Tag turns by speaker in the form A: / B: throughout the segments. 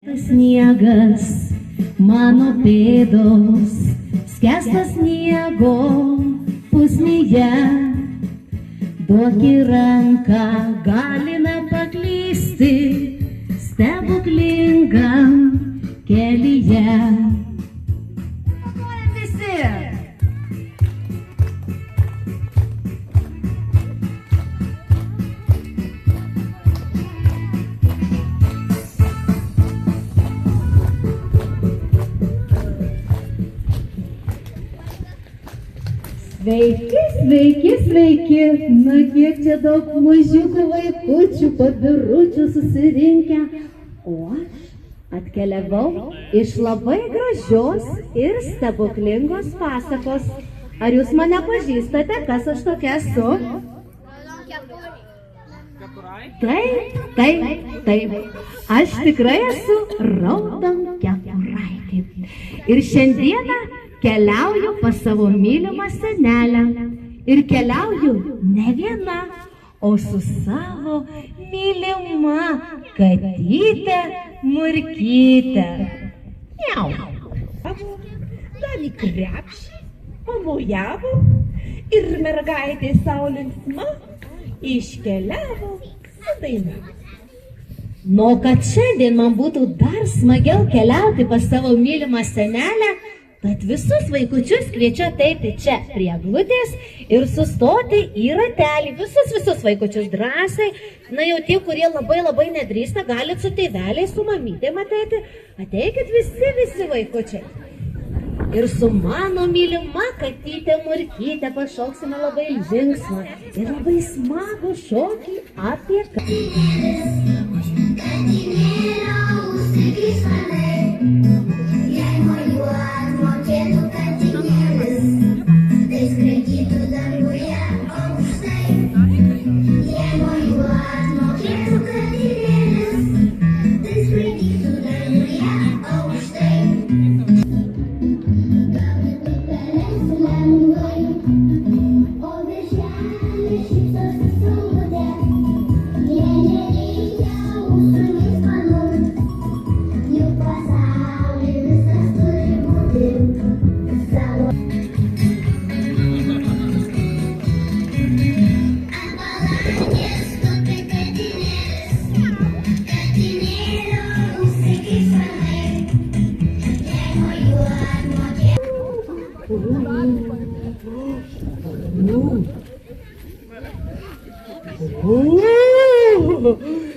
A: Sniegas, mano pėdos, skęstas sniego pusnyje. Duok į ranką, galime paklysti stebuklingam kelyje. Pakuojam visi! Sveiki, sveiki, sveiki, na kiek čia daug mažiukų vaikučių, pabiručių susirinkę, o aš atkeliavau iš labai gražios ir stebuklingos pasakos. Ar jūs mane pažįstate, kas aš tokia esu? Taip, aš tikrai esu Raudonkepuraitė. Ir šiandieną keliauju pas savo mylimą senelę. Ir keliauju ne viena, o su savo mylima katyte Murkyte. Miau.
B: Dar į krepšį pamojavo ir mergaitė sau linksma iškeliavo su daina.
A: Nu, kad šiandien man būtų dar smagiau keliauti pas savo mylimą senelę, tad visus vaikučius kviečiu ateiti čia prie eglutės ir sustoti į ratelį. Visus vaikučius drąsiai. Na jau tie, kurie labai nedrįsta, galit su tėveliais, su mamytėm ateiti. Ateikit visi vaikučiai. Ir su mano mylima katyte Murkyte pašoksime labai linksmą ir labai smagų šokį apie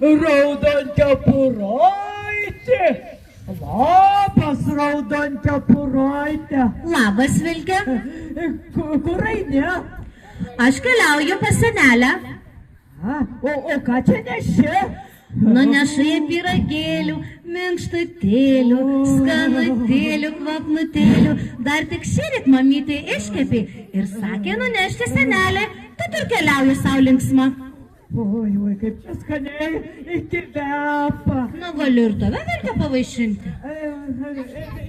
B: Raudonkepuraitė! Labas, Raudonkepuraitė!
A: Labas, Vilke.
B: Kur eini?
A: Aš keliauju pas senelę.
B: O ką čia neši?
A: Nunešu į pyragėlių, minkštutėlių, skanutėlių, kvapnutėlių. Dar tik šįryt mamytė iškepė ir sakė nunešti senelę, tad ir keliauju sau linksma.
B: Oi, kaip čia skaniai kvepia.
A: Nu, galiu ir tave, Vilke, pavaišinti.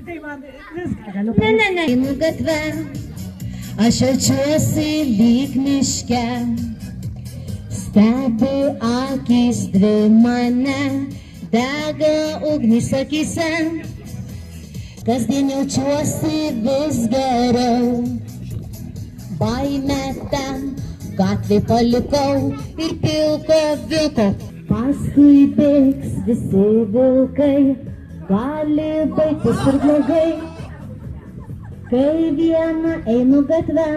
B: Tai man viską galiu
A: Ne, einu gatve, aš jaučiuosi lyg miške. Stebi akys dvi mane, dega ugnis akyse. Kasdien jaučiuosi vis geriau, baimę ten gatvėj palikau ir pilko vilko. Paskui bėgs visi vilkai, gali baigtis ir blogai. Kai viena einu gatve,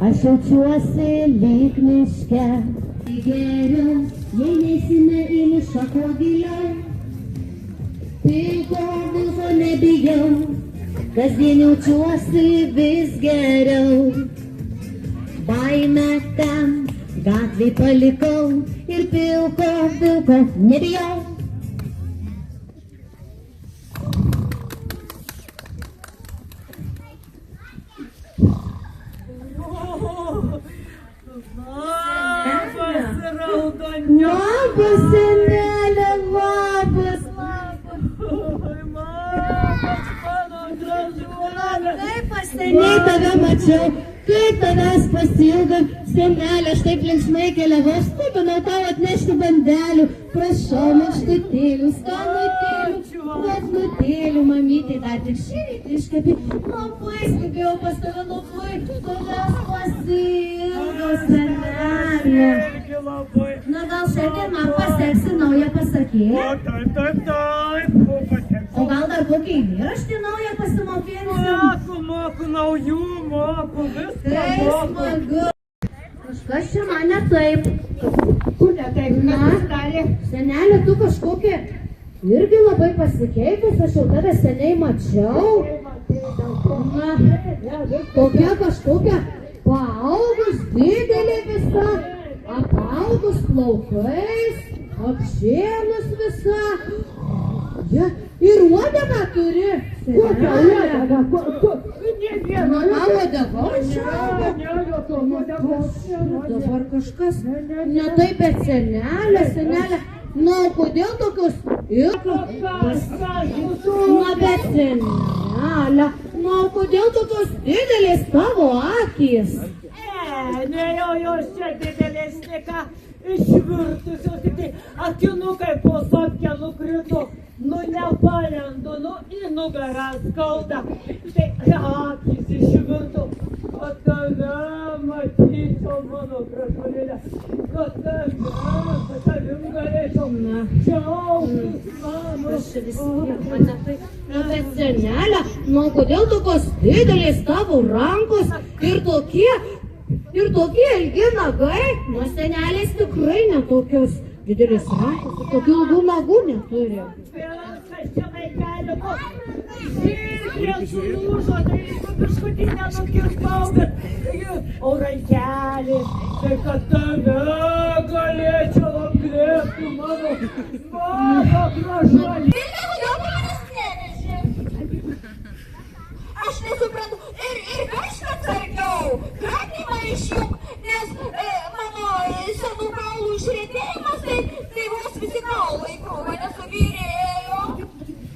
A: aš jaučiuosi lyg miške. Geriau, jei neisime į miško giliau, pilko vilko nebijau, kasdien jaučiuosi vis geriau. Baimę ten gatvėj palikau ir pilko vilko nebijau. Labas, senelė, labas.
B: Oi, mano gražuolė.
A: Kaip aš seniai tave mačiau, kaip tavęs pasilgau. Senelė, aš taip linksmai keliavau, skubinau tau atnešti bandelių. Prašau, mankštutėlių, skanutėlių, Gatvutėlių mamytė dar tik šįryt iškepė. Labai skubėjau pas tave, labai tavęs pasiilgau, senelė.
B: Irgi labai.
A: Na gal šiandien man paseksi naują pasakėlę?
B: O taip.
A: O gal dar kokį įraštį naują pasimokėsi?
B: Moku, naujų moku, viską
A: Tai
B: moku.
A: smagu. Kažkas čia man ne taip.
B: Kur ne taip,
A: Na,
B: kas darė?
A: senelė, tu kažkokia irgi labai pasikeitus, aš jau tave seniai mačiau. Na, tokia kažkokia paaugus, didelė visa, apaugus plaukais, apžėlus visa. Ja, ir uodegą turi.
B: Kokią uodegą?
A: Na, uodegą išaugo. Dabar kažkas ne taip, bet senelė. Na, kodėl tokios ilgos? Na, bet senelė. Na, kodėl tokios didelės tavo akys?
B: Ne jau jos čia didelės, ne ką išvirtusios, tik tai akinukai po sopkę nukrito, nu nepalendu, nu į nugarą skauda, tai akys išvirto, o tave matyčiau, mano gražulėlė, o tavim galėčiau džiaugtis, mano.
A: Aš vis tiek mane taip. Na, bet senelė, na, kodėl tokios didelės tavo rankos ir tokie ilgi nagai? Na, senelės tikrai netokios didelės rankos ir tokių ilgų nagų neturi.
B: Viskas čia vaikelio, žirklė sulūžo, tai paskutinę nukirpau, bet o rankelė, tai kad tave galėčiau apglėbti, mano gražuolė.
C: Aš nesuprantu, ir kažką atsargiau, kratimą išjung, nes mano senų kaulų išretėjimas, tai vos visi kaulai krūva nesubyrėjo.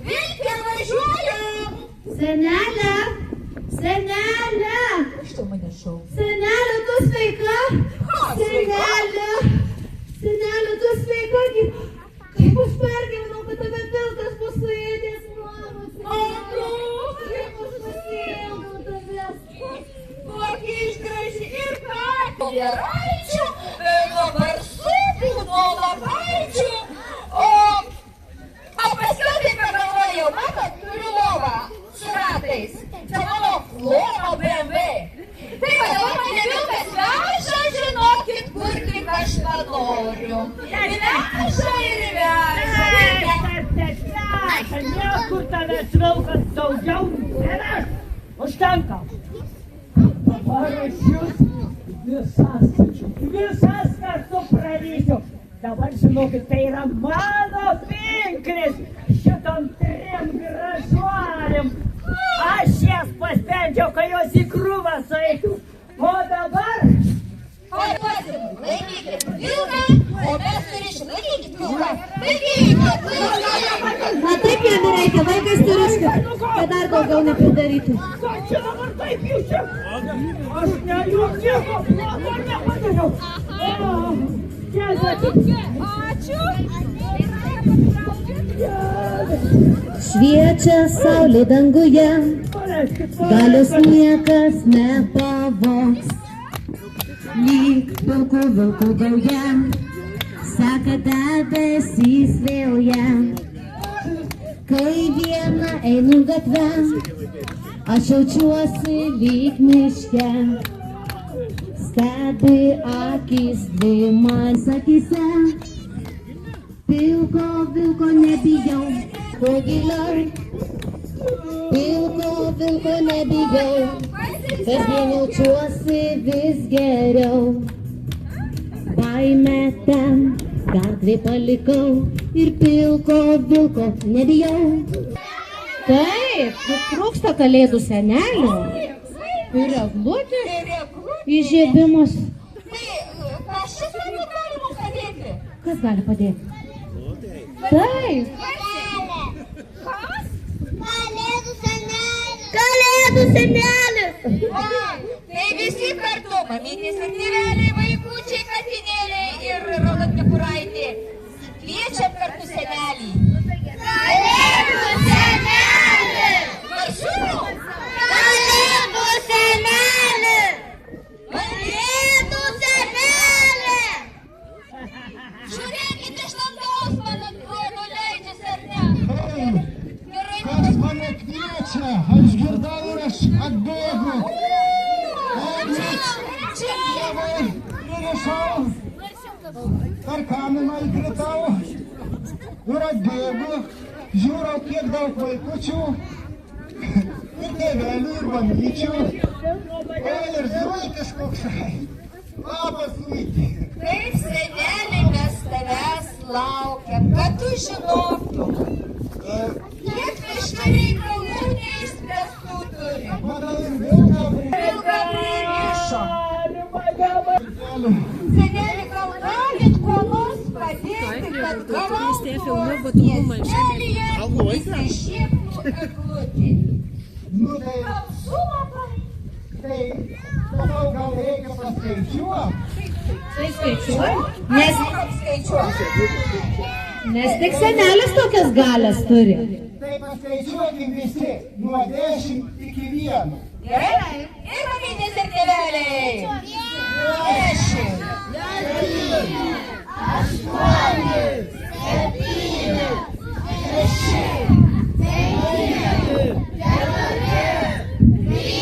C: Vilkė, važiuojam!
A: Senelė!
C: Što mane šau?
A: Senelė, tu sveika? Senelė, tu sveika? Kaip aš pergyvenau, kad tave vilkas bus suėdęs, mama. Kaip aš pasiilgau tavęs.
C: Kokia išgraži ir ką? Vieraičių, nuo barsų, nuo lapaičių. O paskiau taip pagalvojau, matot, turiu lovą su ratais. Čia mano lova BMW. Tai va dabar mane vilkas veža, žinokit, kur tik aš noriu. Veža ir veža.
B: Niekur tavęs vilkas daugiau neveš. Užtenka. Dabar aš jūs visas kartu prarysiu. Dabar žinokit, tai yra mano pinkris šitom trim gražuolėm. Aš jas paspendžiau, kai jos į krūvą sueitų. O dabar...
C: Paduosim, laikykit vilką, o mes turėsim laikykit vilką. Laikykit vilką.
A: Na taip jam reikia, vaikas turiška, kad dar daugiau nepridarytų.
B: Ką čia dabar taip jūs čia? Aš ne jūs nieko blogo nepadariau.
C: Ačiū.
A: Šviečia saulė danguje, galios niekas nepavogs. Lyg vilkų gauja, seka debesys vėluje. Kai viena einu gatve, aš jaučiuosi lyg miške. Stebi akis dvi man sakyse, vilko nebijau, kuo giliau. Vilko nebijau, kasdien jaučiuosi vis geriau. Baimę ten gatvėj palikau ir pilko vilko nebijau. Taip, trūksta kalėdų senelio. Ir eglutės įžiebimas.
C: Tai, kas čia gali mums padėti?
A: Kas gali padėti? Taip.
C: Kas? Kalėdų senelis.
A: Kalėdų senelis.
C: Tai visi kartu, mamytės ir tėveliai, vaikučiai, katinėliai ir raudonkepuraitė. Kviečiam kartu senelį. Kalėdų
D: per kaminą įkritau ir atbėgu, žiūrau, kiek daug vaikučių, ir tėvelių, ir mamyčių, ir zuikis koksai. Labas, zuiki.
C: Kaip senelį mes tavęs laukiam, kad tu žinotum, kiek mes čia reikalų neišspręstų turim.
D: Manau, ir vilką
C: Ilga pririšo. Senelį, gal galit kuo nors padėti, kad gautų miestelyje įsišieptų eglutį.
D: Nu tai,
C: Gal sumoka?
D: manau, gal reikia paskaičiuoti.
A: Tai skaičiuoju. Nes tik senelis tokias galias turi.
D: Tai paskaičiuokim visi, nuo 10 iki 1.
C: Gerai, ir mamytės ir tėveliai. 10, 9, 8, 7, 6, 5, 4, 3,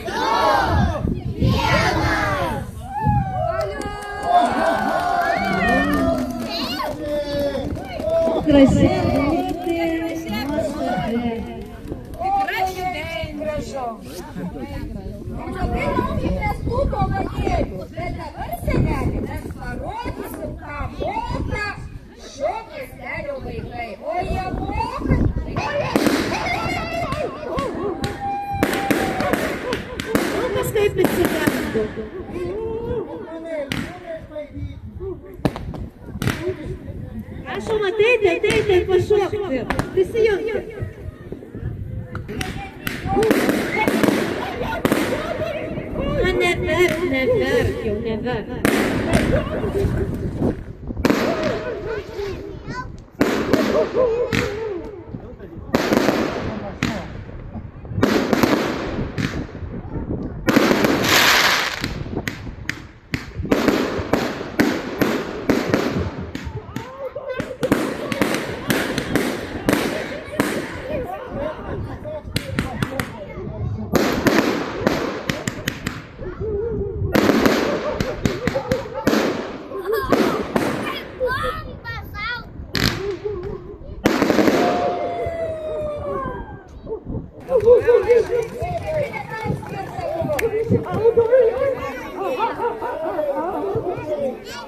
C: 2, 1.
A: Gražiai.
C: Gražu. Labai laukimės tų pavadėlių, bet dabar, senelį, mes parodysim, ką moka šio miestelio vaikai. O jie moka.
A: Kas kaip įsitemtų. Prašom ateiti, pašokti. Prisijungti. Na, neverk, jau neverk.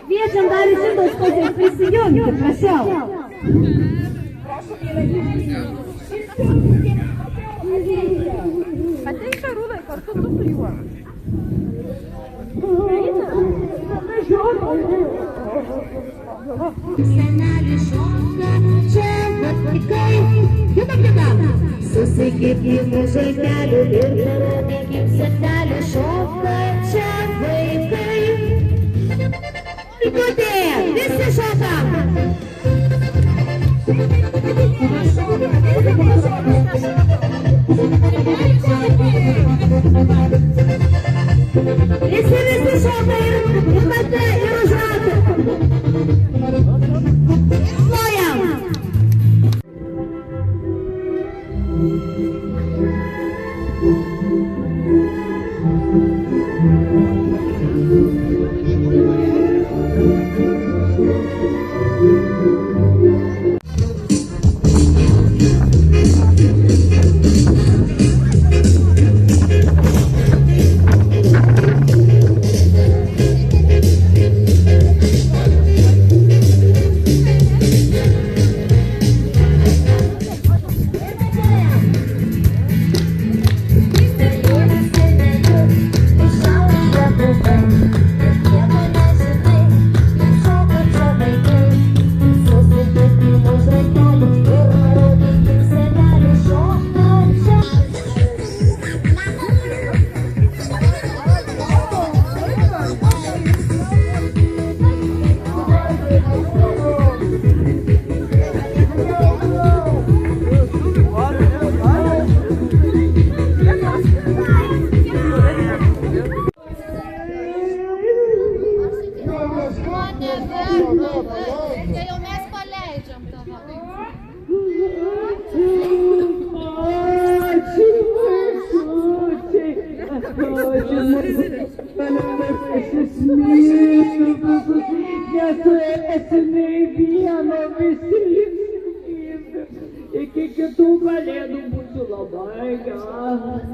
A: Kviečiam dar iš šitos pusės prisijungti, prašau.
E: Ateik Šarūnai kartu su juo.
A: Senelis šoka, čia vaikai. Judam. Susikibkime žaidelių ir parodykim, senelis šoka, čia vaikai. Likutė, visi šokam. Visi šoka ir bate ir už ratų. Plojam.
E: Jau mes paleidžiam tavo.
B: Ačiū, nesuėmėsi nei vieno, visi linksmybė. Iki kitų kalėdų būsiu labai geras.